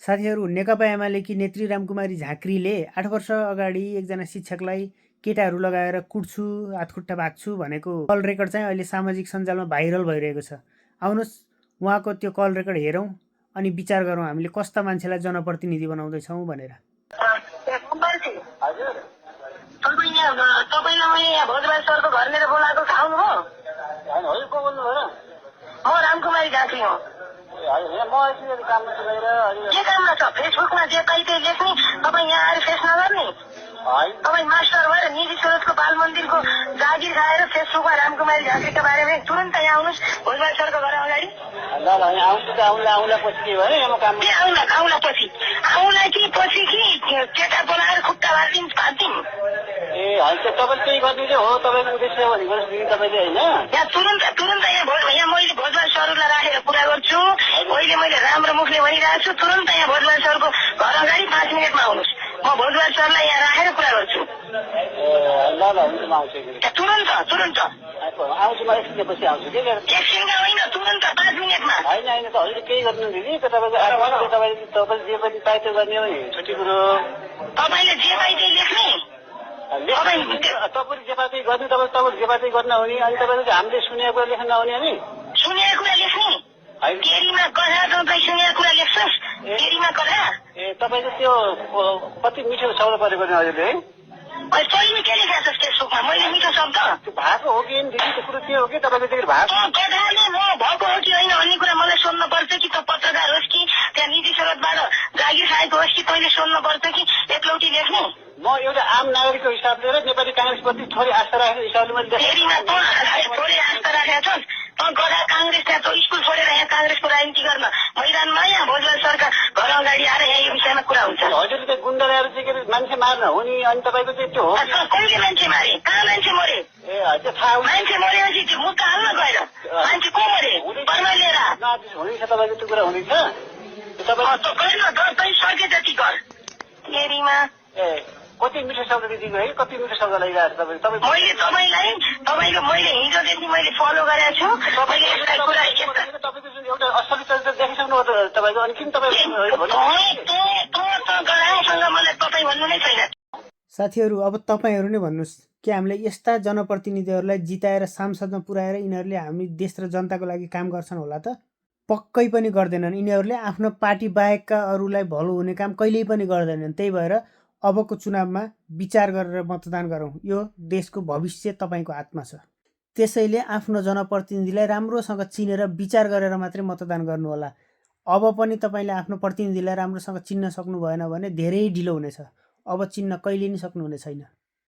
साथीहरू, नेकपा एमालेकी नेत्री रामकुमारी झाँक्रीले 8 वर्ष अगाडि एकजना शिक्षकलाई केटाहरू लगाएर कुट्छु, हातखुट्टा भाग्छु भनेको कल रेकर्ड चाहिँ अहिले सामाजिक सञ्जालमा भाइरल भइरहेको छ। आउनुहोस् उहाँको त्यो कल रेकर्ड हेरौँ अनि विचार गरौँ हामीले कस्ता मान्छेलाई जनप्रतिनिधि बनाउँदैछौँ भनेर। म रामकुमारी झाँक्री हो। के काममा छ? फेसबुकमा जे पाइ त्यही लेख्ने, तपाईँ यहाँ आएर फेस नगर्ने। तपाईँ मास्टर भएर निजी स्रोतको बाल मन्दिरको जागिर खाएर फेसबुकमा रामकुमारी झाँक्रीको बारेमा तुरन्त यहाँ आउनुहोस् भोजबाल सरको घर अगाडि। आउला कि पछि कि केटा बोलाएर खुट्टा भाँचिदिउँ। तपाईँले केही गरिदिन्छ हो, तपाईँको उद्देश्य भनेको तपाईँले होइन यहाँ तुरन्त यहाँ मैले भोजबाल सरलाई राखेर कुरा गर्छु। अहिले मैले राम्रो मुखले भनिरहेको छु, तुरन्त यहाँ भोजबाल सरको घर अगाडि 5 मिनटमा आउनुहोस्। म भोजबाल सरलाई यहाँ राखेर कुरा गर्छु। तुरन्त आउँछु। म एकछिनपछि आउँछु। एकछिनमा होइन, तुरन्त 5 मिनटमा। होइन त अहिले केही गर्नु दिदी, तपाईँले जे पनि पाइ त्यो गर्ने हो नि, छुट्टी कुरो। तपाईँले जे पाइ त्यही लेख्ने। तपाईँले जे पाइ त्यही गर्नु, तपाईँले जे पाइ त्यही गर्न हुने। अनि तपाईँले हामीले सुनेको कुरा लेख्न नहुने अनि सुनेको कुरा लेख्ने। केरीमा कथा तपाईँ सुनेको कुरा लेख्छस्। केरीमा कथा तपाईँको त्यो कति मिठो शब्द परेको नि अहिले है। तैँले के लेखेको छस् फेसबुकमा? मैले मिठो शब्द भएको हो कि दिदी, त्यो कुरो के हो कि तपाईँले त्यो भएको कथाले म भएको हो कि होइन भन्ने कुरा मलाई सोध्नु पर्छ कि त पत्रकार होस् कि त्यहाँ निजी स्रोतबाट जागिर खाएको होस् कि तैँले सोध्नु पर्छ कि एकलौटी लेख्ने। म एउटा आम नागरिकको हिसाबले र नेपाली काङ्ग्रेसप्रति थोरै आस्था राखेको हिसाबले मैले थोरै आस्था राखेका छस्। गधा काङ्ग्रेस त्यहाँ स्कुल छोडेर यहाँ काङ्ग्रेसको राजनीति गर्न मैदानमा यहाँ भोजबाल सरकार घर अगाडि आएर यहाँ यो विषयमा कुरा हुन्छ। हजुरले चाहिँ गुन्डा ल्याएर चाहिँ के मान्छे मार्न हो नि। अनि तपाईँको चाहिँ त्यो हो कहिले मान्छे मारे? कहाँ मान्छे मरे? थाहा मान्छे मरेपछि त्यो मुक्का हाल्न गएर मान्छे को मरे? बर्मा लिएर हुनेछ तपाईँको त्यो कुरा हुनेछ। तपाईँ सके जति गर केरीमा। कति मिठो शब्द दिदीको है, कति मिठो शब्द लगाइरहेको छ मैले तपाईँको मैले हिजोदेखि मैले फलो गरेको छु। तपाईँको जुन एउटा असली चरित्र देखिसक्नु हो तपाईँको, अनि किन तपाईँ मलाई तपाईँ भन्नु नै छैन। साथीहरू, अब तपाईँहरू नै भन्नुहोस् कि हामीले यस्ता जनप्रतिनिधिहरूलाई जिताएर सांसदमा पुर्याएर यिनीहरूले हामी देश र जनताको लागि काम गर्छन् होला त? पक्कै पनि गर्दैनन्। यिनीहरूले आफ्नो पार्टी बाहेकका अरूलाई भलो हुने काम कहिल्यै पनि गर्दैनन्। त्यही भएर अबको चुनावमा विचार गरेर मतदान गरौँ। यो देशको भविष्य तपाईँको हातमा छ। त्यसैले आफ्नो जनप्रतिनिधिलाई राम्रोसँग चिनेर विचार गरेर मात्रै मतदान गर्नुहोला। अब पनि तपाईँले आफ्नो प्रतिनिधिलाई राम्रोसँग चिन्न सक्नु भएन भने धेरै ढिलो हुनेछ। अब चिन्न कहिले नि सक्नुहुने छैन।